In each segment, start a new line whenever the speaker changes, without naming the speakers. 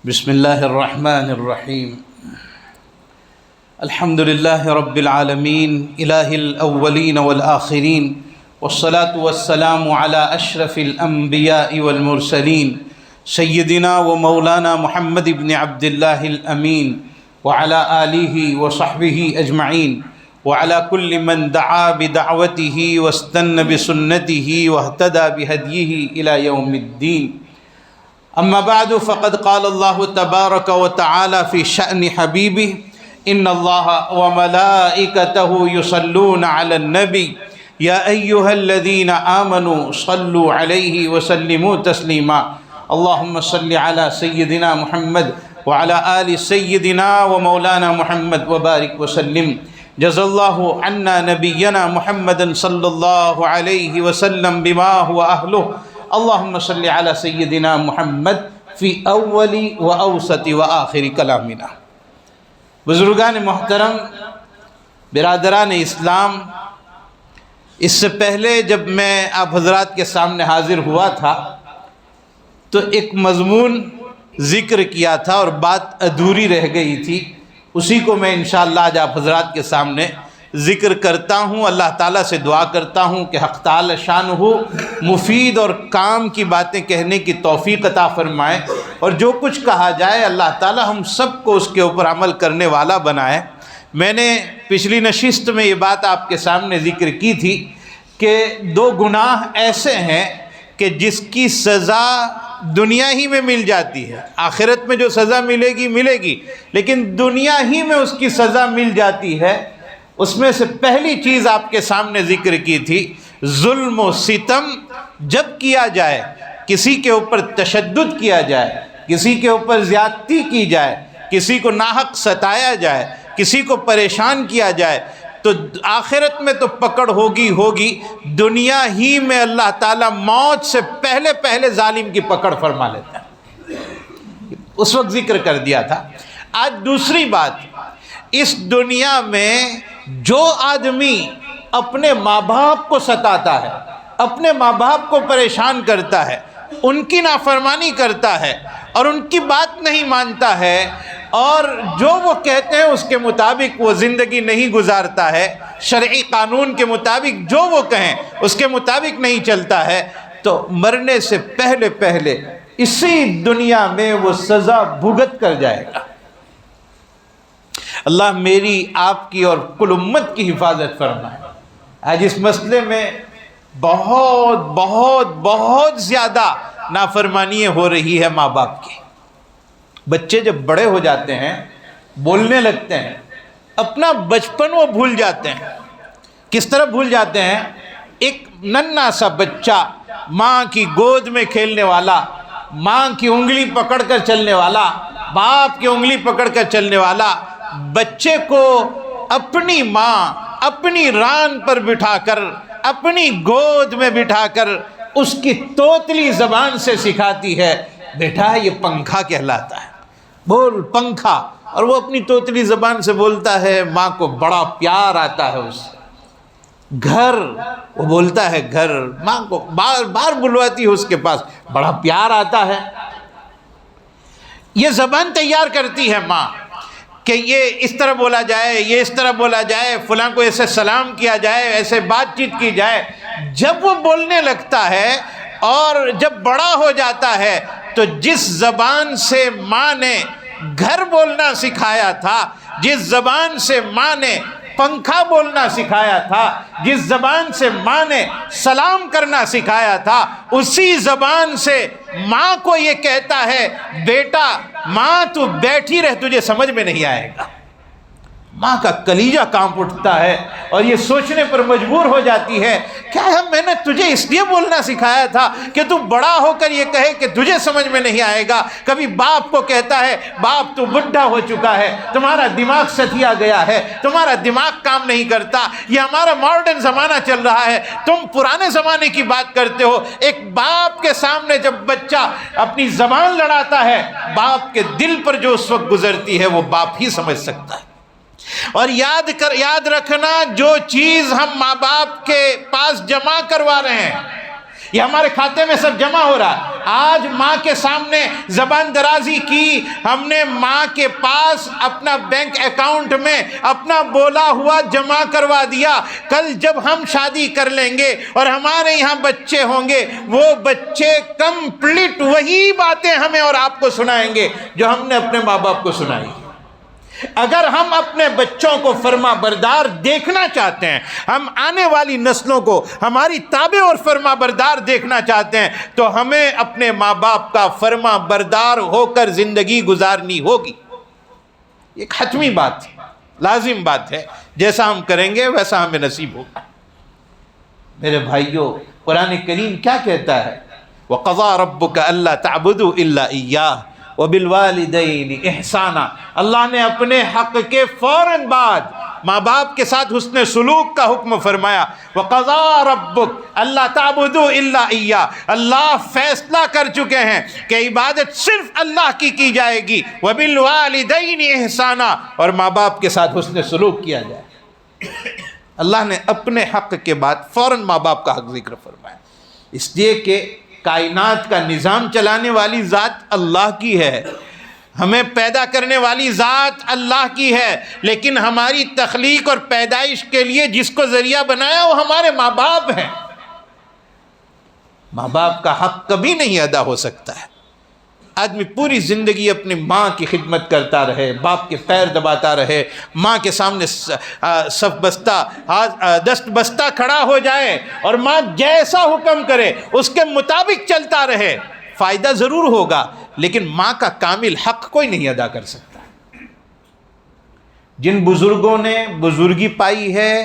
بسم اللہ الرحمن الرحیم الحمد للہ رب العالمین الہ الاولین والآخرین والصلاة والسلام علی اشرف الانبیاء والمرسلین سیدنا و مولانا محمد بن عبد اللہ الامین وعلی آلہ وصحبہ اجمعین وعلى كل من دعا بدعوته واستنى بسنته واهتدى بهديه إلى يوم الدين. أما بعد فقد قال الله تبارك وتعالى في شأن حبيبه إن الله وملائكته يصلون على النبي يا أيها الذين آمنوا صلوا عليه وسلموا تسليما. اللهم صل على سيدنا محمد وعلى آل سيدنا ومولانا محمد وبارك وسلم. جزا اللہ عنا نبینا محمد صلی اللہ علیہ وسلم بما هو اہلہ. اللہم صلی علی سیدنا محمد فی اول و اوسط و آخر کلامنا. بزرگان محترم، برادران اسلام، اس سے پہلے جب میں آپ حضرات کے سامنے حاضر ہوا تھا تو ایک مضمون ذکر کیا تھا اور بات ادھوری رہ گئی تھی. اسی کو میں انشاءاللہ آج آپ حضرات کے سامنے ذکر کرتا ہوں. اللہ تعالیٰ سے دعا کرتا ہوں کہ حق تعالی شانہ مفید اور کام کی باتیں کہنے کی توفیق عطا فرمائے، اور جو کچھ کہا جائے اللہ تعالیٰ ہم سب کو اس کے اوپر عمل کرنے والا بنائے. میں نے پچھلی نشست میں یہ بات آپ کے سامنے ذکر کی تھی کہ دو گناہ ایسے ہیں کہ جس کی سزا دنیا ہی میں مل جاتی ہے. آخرت میں جو سزا ملے گی لیکن دنیا ہی میں اس کی سزا مل جاتی ہے. اس میں سے پہلی چیز آپ کے سامنے ذکر کی تھی، ظلم و ستم جب کیا جائے، کسی کے اوپر تشدد کیا جائے، کسی کے اوپر زیادتی کی جائے، کسی کو ناحق ستایا جائے، کسی کو پریشان کیا جائے، تو آخرت میں تو پکڑ ہوگی. دنیا ہی میں اللہ تعالیٰ موت سے پہلے ظالم کی پکڑ فرما لیتا ہے. اس وقت ذکر کر دیا تھا. آج دوسری بات، اس دنیا میں جو آدمی اپنے ماں باپ کو ستاتا ہے، اپنے ماں باپ کو پریشان کرتا ہے، ان کی نافرمانی کرتا ہے اور ان کی بات نہیں مانتا ہے، اور جو وہ کہتے ہیں اس کے مطابق وہ زندگی نہیں گزارتا ہے، شرعی قانون کے مطابق جو وہ کہیں اس کے مطابق نہیں چلتا ہے، تو مرنے سے پہلے اسی دنیا میں وہ سزا بھگت کر جائے گا. اللہ میری، آپ کی اور کل امت کی حفاظت فرمائے. آج اس مسئلے میں بہت زیادہ نافرمانیاں ہو رہی ہے ماں باپ کی. بچے جب بڑے ہو جاتے ہیں، بولنے لگتے ہیں، اپنا بچپن وہ بھول جاتے ہیں. کس طرح بھول جاتے ہیں؟ ایک ننھا سا بچہ ماں کی گود میں کھیلنے والا، ماں کی انگلی پکڑ کر چلنے والا، باپ کی انگلی پکڑ کر چلنے والا بچے کو اپنی ماں اپنی ران پر بٹھا کر، اپنی گود میں بٹھا کر اس کی توتلی زبان سے سکھاتی ہے، بیٹا یہ پنکھا کہلاتا ہے، بول پنکھا. اور وہ اپنی توتلی زبان سے بولتا ہے. ماں کو بڑا پیار آتا ہے اس سے. گھر، وہ بولتا ہے گھر، ماں کو بار بار بلواتی ہے اس کے پاس، بڑا پیار آتا ہے. یہ زبان تیار کرتی ہے ماں کہ یہ اس طرح بولا جائے، یہ اس طرح بولا جائے، فلاں کو ایسے سلام کیا جائے، ایسے بات چیت کی جائے. جب وہ بولنے لگتا ہے اور جب بڑا ہو جاتا ہے تو جس زبان سے ماں نے گھر بولنا سکھایا تھا، جس زبان سے ماں نے پنکھا بولنا سکھایا تھا، جس زبان سے ماں نے سلام کرنا سکھایا تھا، اسی زبان سے ماں کو یہ کہتا ہے، بیٹا ماں تو بیٹھی رہ، تجھے سمجھ میں نہیں آئے گا. ماں کا کلیجہ کانپ اٹھتا ہے اور یہ سوچنے پر مجبور ہو جاتی ہے، کیا میں نے تجھے اس لیے بولنا سکھایا تھا کہ تو بڑا ہو کر یہ کہے کہ تجھے سمجھ میں نہیں آئے گا. کبھی باپ کو کہتا ہے، باپ تو بڈھا ہو چکا ہے، تمہارا دماغ ستیا گیا ہے، تمہارا دماغ کام نہیں کرتا، یہ ہمارا ماڈرن زمانہ چل رہا ہے، تم پرانے زمانے کی بات کرتے ہو. ایک باپ کے سامنے جب بچہ اپنی زبان لڑاتا ہے، باپ کے دل پر جو اس وقت گزرتی ہے وہ باپ ہی سمجھ سکتا ہے. اور یاد رکھنا، جو چیز ہم ماں باپ کے پاس جمع کروا رہے ہیں، یہ ہمارے کھاتے میں سب جمع ہو رہا ہے۔ آج ماں کے سامنے زبان درازی کی، ہم نے ماں کے پاس اپنا بینک اکاؤنٹ میں اپنا بولا ہوا جمع کروا دیا۔ کل جب ہم شادی کر لیں گے اور ہمارے یہاں بچے ہوں گے، وہ بچے کمپلیٹ وہی باتیں ہمیں اور آپ کو سنائیں گے جو ہم نے اپنے ماں باپ کو سنائی۔ اگر ہم اپنے بچوں کو فرما بردار دیکھنا چاہتے ہیں، ہم آنے والی نسلوں کو ہماری تابع اور فرما بردار دیکھنا چاہتے ہیں، تو ہمیں اپنے ماں باپ کا فرما بردار ہو کر زندگی گزارنی ہوگی۔ ایک حتمی بات ہے، لازم بات ہے، جیسا ہم کریں گے ویسا ہمیں نصیب ہوگا۔ میرے بھائیوں، قرآن کریم کیا کہتا ہے؟ وَقَضَىٰ رَبُّكَ أَلَّا تَعْبُدُوا إِلَّا إِيَّاهُ وَبِالْوَالِدَيْنِ إِحْسَانًا۔ اللہ نے اپنے حق کے فوراً بعد ماں باپ کے ساتھ حسن سلوک کا حکم فرمایا۔ وَقَضَىٰ رَبُّكَ أَلَّا تَعْبُدُوا إِلَّا إِيَّاهُ، اللہ فیصلہ کر چکے ہیں کہ عبادت صرف اللہ کی جائے گی۔ وَبِالْوَالِدَيْنِ إِحْسَانًا، اور ماں باپ کے ساتھ حسن سلوک کیا جائے۔ اللہ نے اپنے حق کے بعد فوراً ماں باپ کا حق ذکر فرمایا، اس لیے کہ کائنات کا نظام چلانے والی ذات اللہ کی ہے، ہمیں پیدا کرنے والی ذات اللہ کی ہے، لیکن ہماری تخلیق اور پیدائش کے لیے جس کو ذریعہ بنایا وہ ہمارے ماں باپ ہیں۔ ماں باپ کا حق کبھی نہیں ادا ہو سکتا ہے۔ آدمی پوری زندگی اپنی ماں کی خدمت کرتا رہے، باپ کے پیر دباتا رہے، ماں کے سامنے صف بستہ دست بستہ کھڑا ہو جائے اور ماں جیسا حکم کرے اس کے مطابق چلتا رہے، فائدہ ضرور ہوگا، لیکن ماں کا کامل حق کوئی نہیں ادا کر سکتا۔ جن بزرگوں نے بزرگی پائی ہے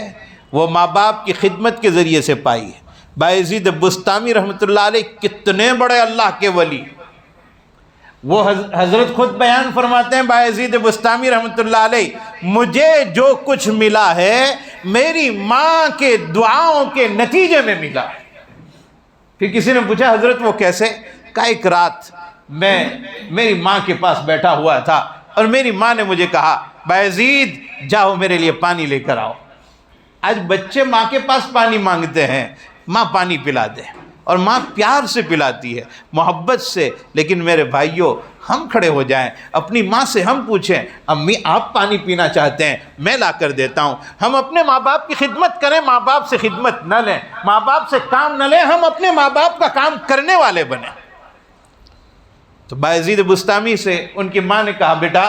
وہ ماں باپ کی خدمت کے ذریعے سے پائی ہے۔ بایزید بستامی رحمۃ اللہ علیہ کتنے بڑے اللہ کے ولی، وہ حضرت خود بیان فرماتے ہیں، بایزید بستامی رحمۃ اللہ علیہ، مجھے جو کچھ ملا ہے میری ماں کے دعاؤں کے نتیجے میں ملا۔ پھر کسی نے پوچھا حضرت وہ کیسے؟ کہا ایک رات میں میری ماں کے پاس بیٹھا ہوا تھا اور میری ماں نے مجھے کہا بایزید جاؤ میرے لیے پانی لے کر آؤ۔ آج بچے ماں کے پاس پانی مانگتے ہیں، ماں پانی پلا دے، اور ماں پیار سے پلاتی ہے، محبت سے، لیکن میرے بھائیوں ہم کھڑے ہو جائیں، اپنی ماں سے ہم پوچھیں امی آپ پانی پینا چاہتے ہیں میں لا کر دیتا ہوں۔ ہم اپنے ماں باپ کی خدمت کریں، ماں باپ سے خدمت نہ لیں، ماں باپ سے کام نہ لیں، ہم اپنے ماں باپ کا کام کرنے والے بنیں۔ تو بایزید بستامی سے ان کی ماں نے کہا بیٹا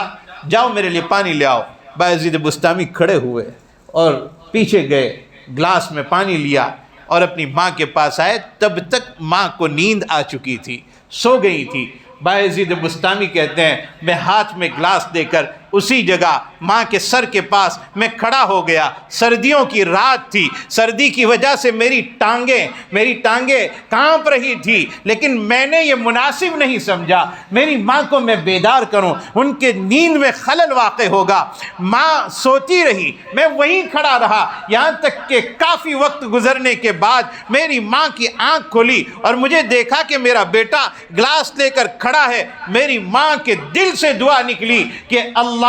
جاؤ میرے لیے پانی لے آؤ۔ بایزید بستامی کھڑے ہوئے اور پیچھے گئے، گلاس میں پانی لیا اور اپنی ماں کے پاس آئے۔ تب تک ماں کو نیند آ چکی تھی، سو گئی تھی۔ بایزید بستامی کہتے ہیں میں ہاتھ میں گلاس دے کر اسی جگہ ماں کے سر کے پاس میں کھڑا ہو گیا۔ سردیوں کی رات تھی، سردی کی وجہ سے میری ٹانگیں کانپ رہی تھی، لیکن میں نے یہ مناسب نہیں سمجھا میری ماں کو میں بیدار کروں، ان کے نیند میں خلل واقع ہوگا۔ ماں سوتی رہی، میں وہیں کھڑا رہا، یہاں تک کہ کافی وقت گزرنے کے بعد میری ماں کی آنکھ کھلی اور مجھے دیکھا کہ میرا بیٹا گلاس لے کر کھڑا ہے۔ میری ماں کے دل سے دعا نکلی کہ اللہ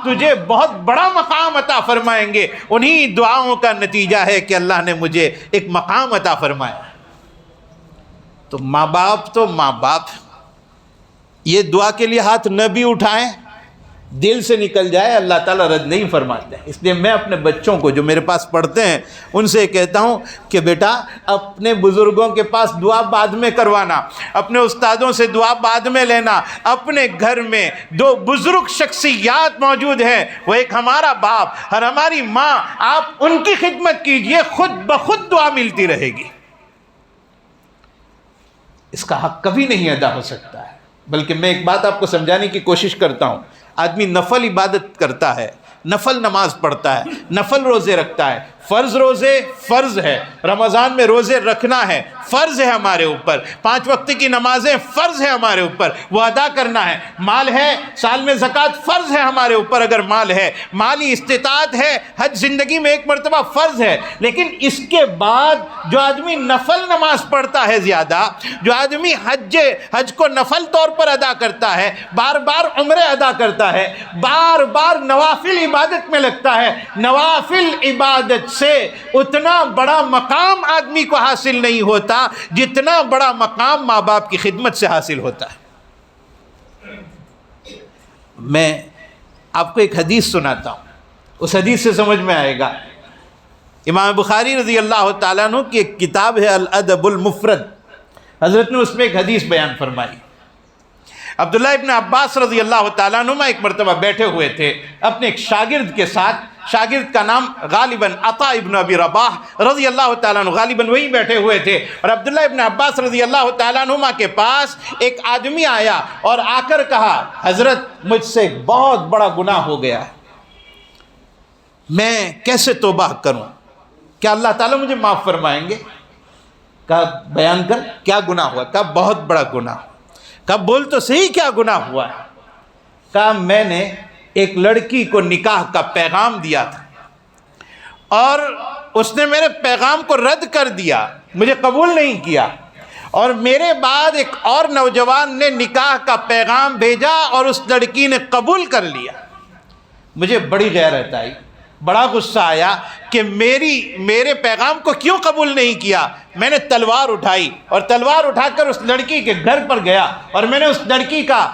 تجھے بہت بڑا مقام عطا فرمائیں گے۔ انہی دعاؤں کا نتیجہ ہے کہ اللہ نے مجھے ایک مقام عطا فرمایا۔ تو ماں باپ، یہ دعا کے لیے ہاتھ نہ بھی اٹھائیں، دل سے نکل جائے اللہ تعالیٰ رد نہیں فرماتے ہیں۔ اس لیے میں اپنے بچوں کو جو میرے پاس پڑھتے ہیں ان سے کہتا ہوں کہ بیٹا اپنے بزرگوں کے پاس دعا بعد میں کروانا، اپنے استادوں سے دعا بعد میں لینا۔ اپنے گھر میں دو بزرگ شخصیات موجود ہیں، وہ ایک ہمارا باپ اور ہماری ماں، آپ ان کی خدمت کیجئے، خود بخود دعا ملتی رہے گی۔ اس کا حق کبھی نہیں ادا ہو سکتا ہے۔ بلکہ میں ایک بات آپ کو سمجھانے کی کوشش کرتا ہوں، آدمی نفل عبادت کرتا ہے، نفل نماز پڑھتا ہے، نفل روزے رکھتا ہے، فرض روزے فرض ہے، رمضان میں روزے رکھنا ہے، فرض ہے ہمارے اوپر، 5 وقت کی نمازیں فرض ہے ہمارے اوپر، وہ ادا کرنا ہے۔ مال ہے، سال میں زکوٰۃ فرض ہے ہمارے اوپر اگر مال ہے، مالی استطاعت ہے، حج زندگی میں 1 مرتبہ فرض ہے۔ لیکن اس کے بعد جو آدمی نفل نماز پڑھتا ہے زیادہ، جو آدمی حج کو نفل طور پر ادا کرتا ہے، بار بار عمرے ادا کرتا ہے، بار بار نوافل عبادت میں لگتا ہے، نوافل عبادت سے اتنا بڑا مقام آدمی کو حاصل نہیں ہوتا جتنا بڑا مقام ماں باپ کی خدمت سے حاصل ہوتا ہے۔ میں آپ کو ایک حدیث سناتا ہوں، اس حدیث سے سمجھ میں آئے گا۔ امام بخاری رضی اللہ تعالیٰ عنہ کی ایک کتاب ہے الادب المفرد، حضرت نے اس میں ایک حدیث بیان فرمائی۔ عبداللہ ابن عباس رضی اللہ تعالیٰ عنہ ایک مرتبہ بیٹھے ہوئے تھے اپنے ایک شاگرد کے ساتھ، شاگرد کا نام غالباً عطا ابن ابی رباح رضی اللہ تعالیٰ عنہ، غالباً وہی بیٹھے ہوئے تھے، اور عبداللہ ابن عباس رضی اللہ تعالیٰ عنہ کے پاس ایک آدمی آیا اور آ کر کہا، حضرت مجھ سے ایک بہت بڑا گناہ ہو گیا ہے، میں کیسے توبہ کروں؟ کیا اللہ تعالیٰ مجھے معاف فرمائیں گے؟ کہا بیان کر کیا گناہ ہوا؟ کہا بہت بڑا گناہ۔ کہا بول تو صحیح کیا گناہ ہوا ہے؟ کہا میں نے ایک لڑکی کو نکاح کا پیغام دیا تھا اور اس نے میرے پیغام کو رد کر دیا، مجھے قبول نہیں کیا، اور میرے بعد ایک اور نوجوان نے نکاح کا پیغام بھیجا اور اس لڑکی نے قبول کر لیا۔ مجھے بڑی غیرت آئی، بڑا غصہ آیا کہ میرے پیغام کو کیوں قبول نہیں کیا۔ میں نے تلوار اٹھائی اور تلوار اٹھا کر اس لڑکی کے گھر پر گیا اور میں نے اس لڑکی کا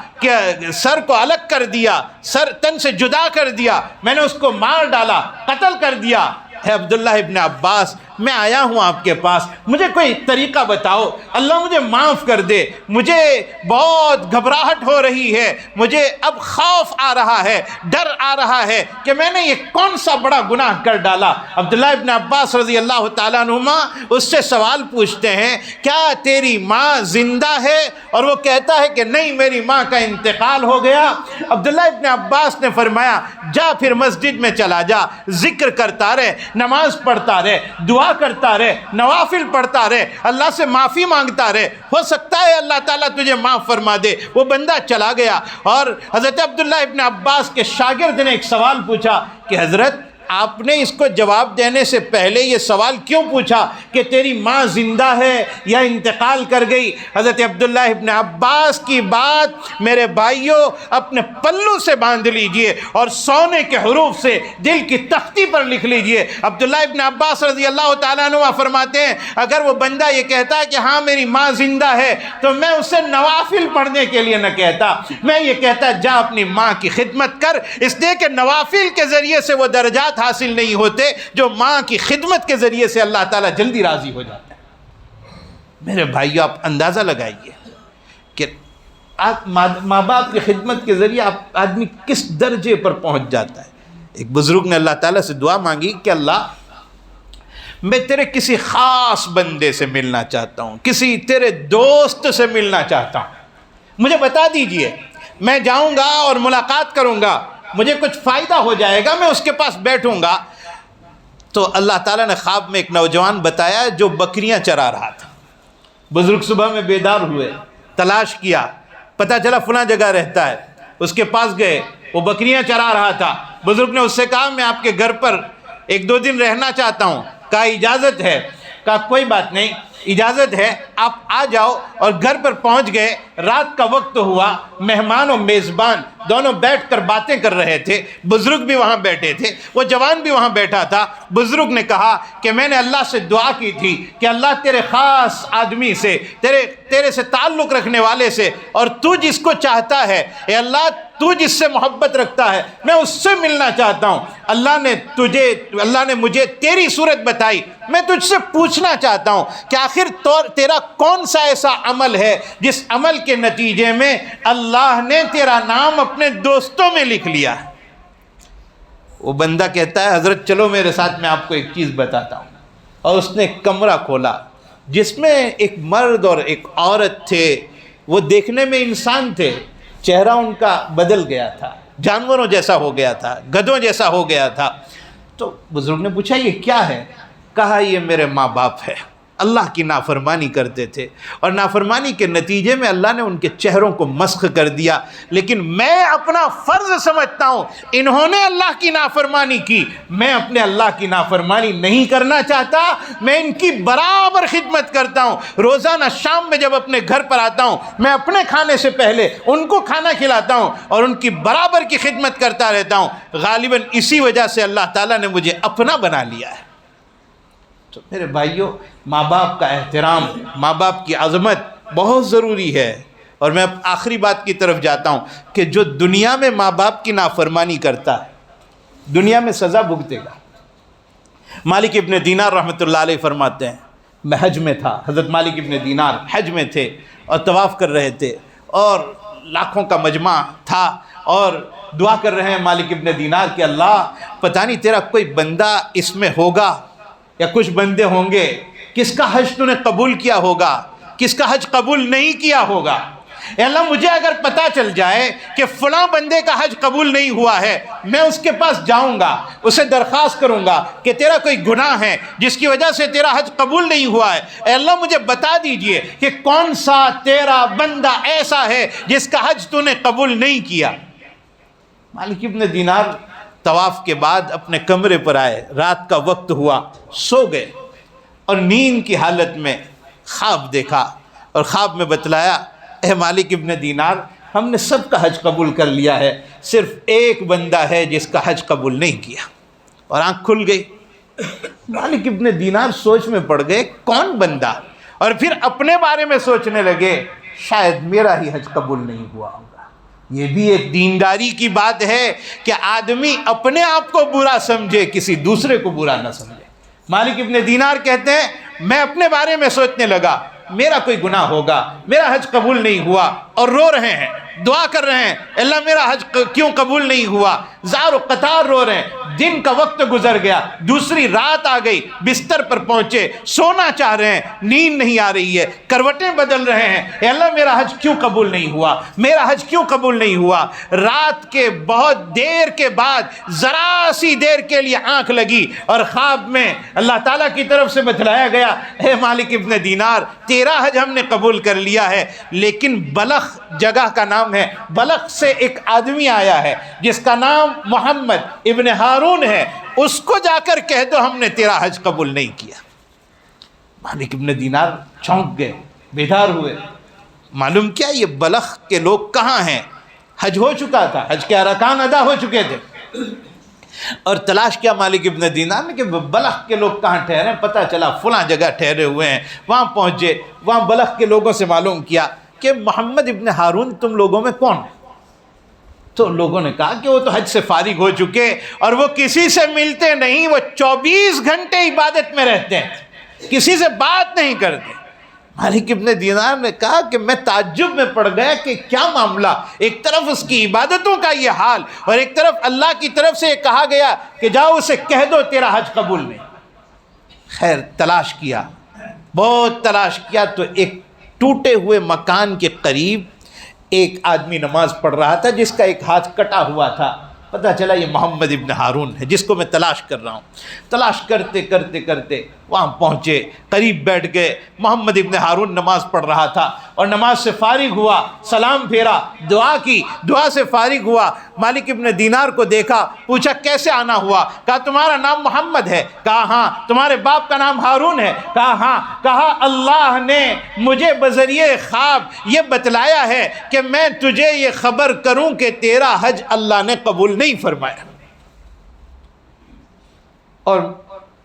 سر کو الگ کر دیا، سر تن سے جدا کر دیا، میں نے اس کو مار ڈالا، قتل کر دیا۔ ہے عبداللہ ابن عباس، میں آیا ہوں آپ کے پاس، مجھے کوئی طریقہ بتاؤ، اللہ مجھے معاف کر دے، مجھے بہت گھبراہٹ ہو رہی ہے، مجھے اب خوف آ رہا ہے، ڈر آ رہا ہے کہ میں نے یہ کون سا بڑا گناہ کر ڈالا۔ عبداللہ ابن عباس رضی اللہ تعالیٰ عنہما اس سے سوال پوچھتے ہیں، کیا تیری ماں زندہ ہے؟ اور وہ کہتا ہے کہ نہیں، میری ماں کا انتقال ہو گیا۔ عبداللہ ابن عباس نے فرمایا، جا پھر مسجد میں چلا جا، ذکر کرتا رہے، نماز پڑھتا رہے، دعا کرتا رہے، نوافل پڑھتا رہے، اللہ سے معافی مانگتا رہے، ہو سکتا ہے اللہ تعالیٰ تجھے معاف فرما دے۔ وہ بندہ چلا گیا اور حضرت عبداللہ ابن عباس کے شاگرد نے ایک سوال پوچھا کہ حضرت آپ نے اس کو جواب دینے سے پہلے یہ سوال کیوں پوچھا کہ تیری ماں زندہ ہے یا انتقال کر گئی؟ حضرت عبداللہ ابن عباس کی بات میرے بھائیوں اپنے پلوں سے باندھ لیجئے اور سونے کے حروف سے دل کی تختی پر لکھ لیجئے۔ عبداللہ ابن عباس رضی اللہ تعالیٰ عنہ فرماتے ہیں، اگر وہ بندہ یہ کہتا ہے کہ ہاں میری ماں زندہ ہے تو میں اسے نوافل پڑھنے کے لیے نہ کہتا، میں یہ کہتا جا اپنی ماں کی خدمت کر، اس لیے کہ نوافل کے ذریعے سے وہ درجات حاصل نہیں ہوتے جو ماں کی خدمت کے ذریعے سے اللہ تعالیٰ جلدی راضی ہو جاتا ہے۔ میرے بھائیو آپ اندازہ لگائیے کہ آپ ماں باپ کی خدمت کے ذریعے آدمی کس درجے پر پہنچ جاتا ہے۔ ایک بزرگ نے اللہ تعالیٰ سے دعا مانگی کہ اللہ میں تیرے کسی خاص بندے سے ملنا چاہتا ہوں، کسی تیرے دوست سے ملنا چاہتا ہوں، مجھے بتا دیجئے، میں جاؤں گا اور ملاقات کروں گا، مجھے کچھ فائدہ ہو جائے گا، میں اس کے پاس بیٹھوں گا۔ تو اللہ تعالیٰ نے خواب میں ایک نوجوان بتایا جو بکریاں چرا رہا تھا۔ بزرگ صبح میں بیدار ہوئے، تلاش کیا، پتہ چلا فلاں جگہ رہتا ہے، اس کے پاس گئے، وہ بکریاں چرا رہا تھا۔ بزرگ نے اس سے کہا میں آپ کے گھر پر 1-2 دن رہنا چاہتا ہوں۔ کہا اجازت ہے؟ کہا کوئی بات نہیں، اجازت ہے، آپ آ جاؤ۔ اور گھر پر پہنچ گئے، رات کا وقت ہوا، مہمان و میزبان دونوں بیٹھ کر باتیں کر رہے تھے، بزرگ بھی وہاں بیٹھے تھے، وہ جوان بھی وہاں بیٹھا تھا۔ بزرگ نے کہا کہ میں نے اللہ سے دعا کی تھی کہ اللہ تیرے خاص آدمی سے، تیرے سے تعلق رکھنے والے سے، اور تو جس کو چاہتا ہے، اے اللہ تو جس سے محبت رکھتا ہے میں اس سے ملنا چاہتا ہوں۔ اللہ نے مجھے تیری صورت بتائی، میں تجھ سے پوچھنا چاہتا ہوں کہ آخر تیرا کون سا ایسا عمل ہے جس عمل کے نتیجے میں اللہ نے تیرا نام اپنے دوستوں میں لکھ لیا۔ وہ بندہ کہتا ہے حضرت چلو میرے ساتھ، میں آپ کو ایک چیز بتاتا ہوں۔ اور اس نے ایک کمرہ کھولا جس میں ایک مرد اور ایک عورت تھے، وہ دیکھنے میں انسان تھے، چہرہ ان کا بدل گیا تھا، جانوروں جیسا ہو گیا تھا، گدھوں جیسا ہو گیا تھا۔ تو بزرگ نے پوچھا یہ کیا ہے؟ کہا یہ میرے ماں باپ ہے، اللہ کی نافرمانی کرتے تھے اور نافرمانی کے نتیجے میں اللہ نے ان کے چہروں کو مسخ کر دیا، لیکن میں اپنا فرض سمجھتا ہوں انہوں نے اللہ کی نافرمانی کی، میں اپنے اللہ کی نافرمانی نہیں کرنا چاہتا، میں ان کی برابر خدمت کرتا ہوں۔ روزانہ شام میں جب اپنے گھر پر آتا ہوں میں اپنے کھانے سے پہلے ان کو کھانا کھلاتا ہوں اور ان کی برابر کی خدمت کرتا رہتا ہوں۔ غالباً اسی وجہ سے اللہ تعالیٰ نے مجھے اپنا بنا لیا ہے۔ تو میرے بھائیوں، ماں باپ کا احترام، ماں باپ کی عظمت بہت ضروری ہے۔ اور میں اب آخری بات کی طرف جاتا ہوں کہ جو دنیا میں ماں باپ کی نافرمانی کرتا ہے دنیا میں سزا بھگتے گا۔ مالک ابن دینار رحمۃ اللہ علیہ فرماتے ہیں، میں حج میں تھا، حضرت مالک ابن دینار حج میں تھے اور طواف کر رہے تھے، اور لاکھوں کا مجمع تھا، اور دعا کر رہے ہیں مالک ابن دینار کہ اللہ پتہ نہیں تیرا کوئی بندہ اس میں ہوگا یا کچھ بندے ہوں گے، کس کا حج تو نے قبول کیا ہوگا، کس کا حج قبول نہیں کیا ہوگا۔ اے اللہ مجھے اگر پتہ چل جائے کہ فلاں بندے کا حج قبول نہیں ہوا ہے، میں اس کے پاس جاؤں گا، اسے درخواست کروں گا کہ تیرا کوئی گناہ ہے جس کی وجہ سے تیرا حج قبول نہیں ہوا ہے، اے اللہ مجھے بتا دیجئے کہ کون سا تیرا بندہ ایسا ہے جس کا حج تو نے قبول نہیں کیا۔ مالک ابن دینار طواف کے بعد اپنے کمرے پر آئے، رات کا وقت ہوا، سو گئے، اور نیند کی حالت میں خواب دیکھا، اور خواب میں بتلایا، اے مالک ابن دینار ہم نے سب کا حج قبول کر لیا ہے، صرف ایک بندہ ہے جس کا حج قبول نہیں کیا۔ اور آنکھ کھل گئی۔ مالک ابن دینار سوچ میں پڑ گئے، کون بندہ؟ اور پھر اپنے بارے میں سوچنے لگے، شاید میرا ہی حج قبول نہیں ہوا ہوگا۔ یہ بھی ایک دینداری کی بات ہے کہ آدمی اپنے آپ کو برا سمجھے، کسی دوسرے کو برا نہ سمجھے۔ مالک ابن دینار کہتے ہیں میں اپنے بارے میں سوچنے لگا، میرا کوئی گناہ ہوگا، میرا حج قبول نہیں ہوا، اور رو رہے ہیں، دعا کر رہے ہیں اللہ میرا حج کیوں قبول نہیں ہوا، زار و قطار رو رہے ہیں۔ دن کا وقت گزر گیا، دوسری رات آ گئی، بستر پر پہنچے، سونا چاہ رہے ہیں، نیند نہیں آ رہی ہے، کروٹیں بدل رہے ہیں، اے اللہ میرا حج کیوں قبول نہیں ہوا، میرا حج کیوں قبول نہیں ہوا۔ رات کے بہت دیر کے بعد ذرا سی دیر کے لیے آنکھ لگی، اور خواب میں اللہ تعالیٰ کی طرف سے بتلایا گیا، اے مالک ابن دینار تیرا حج ہم نے قبول کر لیا ہے، لیکن بلخ جگہ کا نام ہے، بلخ سے ایک آدمی آیا ہے جس کا نام محمد ابن ہارون ہے، اس کو جا کر کہہ دو ہم نے تیرا حج قبول نہیں کیا۔ مالک ابن دینار چونک گئے، بیدار ہوئے، معلوم کیا یہ بلخ کے لوگ کہاں ہیں؟ حج ہو چکا تھا، حج کے ارکان ادا ہو چکے تھے، اور تلاش کیا مالک ابن دینار نے کہ بلخ کے لوگ کہاں ٹھہرے ہیں، پتہ چلا فلاں جگہ ٹھہرے ہوئے ہیں، وہاں پہنچے، وہاں بلخ کے لوگوں سے معلوم کیا کہ محمد ابن ہارون تم لوگوں میں کون ہے؟ تو لوگوں نے کہا کہ وہ تو حج سے فارغ ہو چکے، اور وہ کسی سے ملتے نہیں، وہ 24 گھنٹے عبادت میں رہتے ہیں، کسی سے بات نہیں کرتے۔ مالک ابن دینار نے کہا کہ میں تعجب میں پڑ گیا کہ کیا معاملہ، ایک طرف اس کی عبادتوں کا یہ حال، اور ایک طرف اللہ کی طرف سے یہ کہا گیا کہ جاؤ اسے کہہ دو تیرا حج قبول نہیں۔ خیر تلاش کیا، بہت تلاش کیا، تو ایک ٹوٹے ہوئے مکان کے قریب ایک آدمی نماز پڑھ رہا تھا جس کا ایک ہاتھ کٹا ہوا تھا، پتہ چلا یہ محمد ابن ہارون ہے جس کو میں تلاش کر رہا ہوں۔ تلاش کرتے کرتے کرتے وہاں پہنچے، قریب بیٹھ گئے، محمد ابن ہارون نماز پڑھ رہا تھا، اور نماز سے فارغ ہوا، سلام پھیرا، دعا کی، دعا سے فارغ ہوا، مالک ابن دینار کو دیکھا، پوچھا کیسے آنا ہوا؟ کہا تمہارا نام محمد ہے؟ کہا ہاں۔ تمہارے باپ کا نام ہارون ہے؟ کہا ہاں۔ کہا اللہ نے مجھے بذریعہ خواب یہ بتلایا ہے کہ میں تجھے یہ خبر کروں کہ تیرا حج اللہ نے قبول نہیں فرمایا۔ اور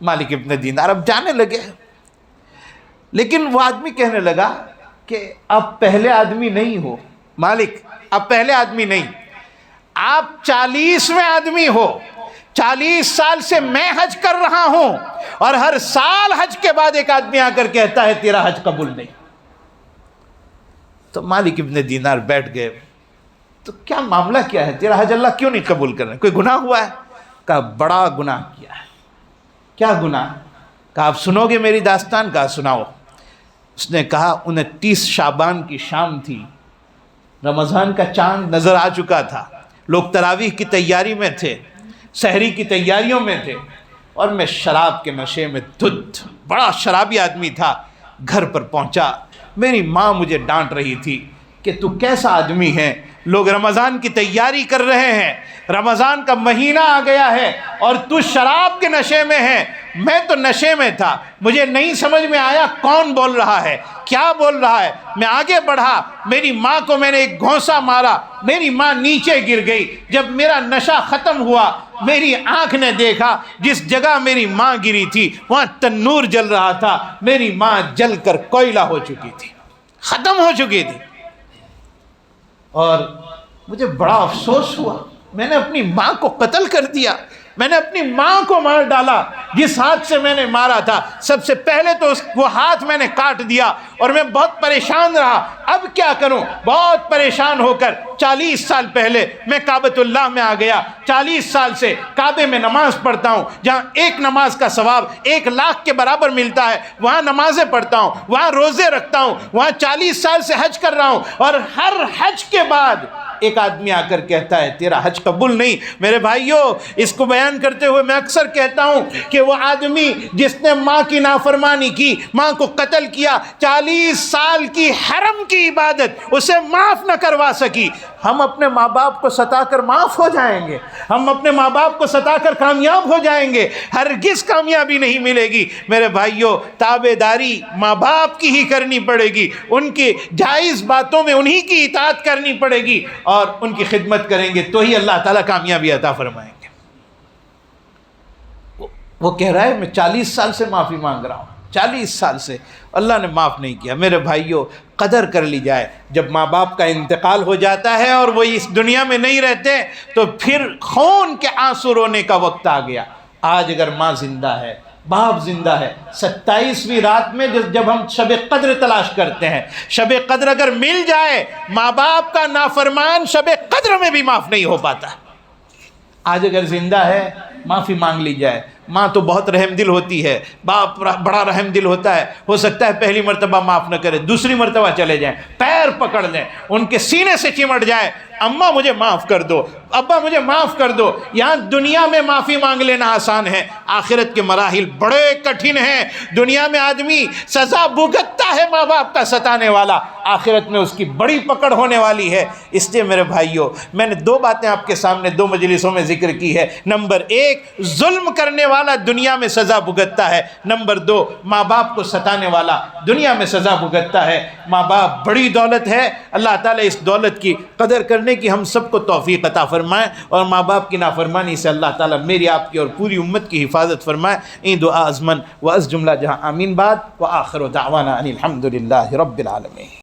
مالک ابن دینار اب جانے لگے، لیکن وہ آدمی کہنے لگا کہ اب پہلے آدمی نہیں ہو مالک، اب پہلے آدمی نہیں، آپ 40ویں آدمی ہو، 40 سال سے میں حج کر رہا ہوں، اور ہر سال حج کے بعد ایک آدمی آ کر کہتا ہے تیرا حج قبول نہیں۔ تو مالک ابن دینار بیٹھ گئے، تو کیا معاملہ کیا ہے، تیرا حج اللہ کیوں نہیں قبول کر رہے، کوئی گناہ ہوا ہے؟ کہا بڑا گناہ کیا ہے۔ کیا گناہ؟ کہا آپ سنو گے میری داستان؟ کہا سناؤ۔ اس نے کہا 29 شعبان کی شام تھی، رمضان کا چاند نظر آ چکا تھا، لوگ تراویح کی تیاری میں تھے، سحری کی تیاریوں میں تھے، اور میں شراب کے نشے میں دھت، بڑا شرابی آدمی تھا۔ گھر پر پہنچا، میری ماں مجھے ڈانٹ رہی تھی کہ تو کیسا آدمی ہے، لوگ رمضان کی تیاری کر رہے ہیں، رمضان کا مہینہ آ گیا ہے اور تو شراب کے نشے میں ہے۔ میں تو نشے میں تھا، مجھے نہیں سمجھ میں آیا کون بول رہا ہے، کیا بول رہا ہے۔ میں آگے بڑھا، میری ماں کو میں نے ایک گھونسا مارا، میری ماں نیچے گر گئی۔ جب میرا نشہ ختم ہوا
میری آنکھ نے دیکھا جس جگہ میری ماں گری تھی وہاں تنور جل رہا تھا، میری ماں جل کر کوئلہ ہو چکی تھی، ختم ہو چکی تھی۔ اور مجھے بڑا افسوس ہوا، میں نے اپنی ماں کو قتل کر دیا، میں نے اپنی ماں کو مار ڈالا۔ جس ہاتھ سے میں نے مارا تھا سب سے پہلے تو وہ ہاتھ میں نے کاٹ دیا اور میں بہت پریشان رہا، اب کیا کروں؟ بہت پریشان ہو کر 40 سال پہلے میں کعبۃ اللہ میں آ گیا۔ 40 سال سے کعبے میں نماز پڑھتا ہوں، جہاں ایک نماز کا ثواب 1,00,000 کے برابر ملتا ہے، وہاں نمازیں پڑھتا ہوں، وہاں روزے رکھتا ہوں، وہاں 40 سال سے حج کر رہا ہوں، اور ہر حج کے بعد ایک آدمی آ کر کہتا ہے تیرا حج قبول نہیں۔ میرے بھائیوں، اس کو بیان کرتے ہوئے میں اکثر کہتا ہوں کہ وہ آدمی جس نے ماں کی نافرمانی کی، ماں کو قتل کیا، 40 سال کی حرم کی عبادت اسے معاف نہ کروا سکی۔ ہم اپنے ماں باپ کو ستا کر معاف ہو جائیں گے، ہم اپنے ماں باپ کو ستا کر کامیاب ہو جائیں گے؟ ہرگز کامیابی نہیں ملے گی۔ میرے بھائیوں، تابعداری ماں باپ کی ہی کرنی پڑے گی، ان کی جائز باتوں میں انہی کی اطاعت کرنی پڑے گی، اور ان کی خدمت کریں گے تو ہی اللہ تعالیٰ کامیابی عطا فرمائیں گے۔ وہ کہہ رہا ہے میں 40 سال سے معافی مانگ رہا ہوں، 40 سال سے اللہ نے معاف نہیں کیا۔ میرے بھائیوں، قدر کر لی جائے، جب ماں باپ کا انتقال ہو جاتا ہے اور وہ اس دنیا میں نہیں رہتے تو پھر خون کے آنسو رونے کا وقت آ گیا۔ آج اگر ماں زندہ ہے، باپ زندہ ہے، 27ویں رات میں جب ہم شب قدر تلاش کرتے ہیں، شب قدر اگر مل جائے، ماں باپ کا نافرمان شب قدر میں بھی معاف نہیں ہو پاتا۔ آج اگر زندہ ہے معافی مانگ لی جائے۔ ماں تو بہت رحم دل ہوتی ہے، باپ بڑا رحم دل ہوتا ہے، ہو سکتا ہے پہلی مرتبہ معاف نہ کرے، دوسری مرتبہ چلے جائیں، پیر پکڑ لیں، ان کے سینے سے چمٹ جائے، اماں مجھے معاف کر دو، ابا مجھے معاف کر دو۔ یہاں دنیا میں معافی مانگ لینا آسان ہے، آخرت کے مراحل بڑے کٹھن ہیں۔ دنیا میں آدمی سزا بھگتتا ہے ماں باپ کا ستانے والا، آخرت میں اس کی بڑی پکڑ ہونے والی ہے۔ اس لیے میرے بھائیوں، میں نے 2 باتیں آپ کے سامنے 2 مجلسوں میں ذکر کی ہے۔ نمبر 1، ظلم کرنے والا دنیا میں سزا بھگتتا ہے۔ نمبر 2، ماں باپ کو ستانے والا دنیا میں سزا بھگتتا ہے۔ ماں باپ بڑی دولت ہے، اللہ تعالیٰ اس دولت کی قدر کرنے کی ہم سب کو توفیق عطا فرمائے، اور ماں باپ کی نافرمانی سے اللہ تعالیٰ میری، آپ کی اور پوری امت کی حفاظت فرمائے۔ این دعا ازمن و از جملہ جہاں آمین بعد، وآخر دعوانا ان الحمد للہ رب العالمین۔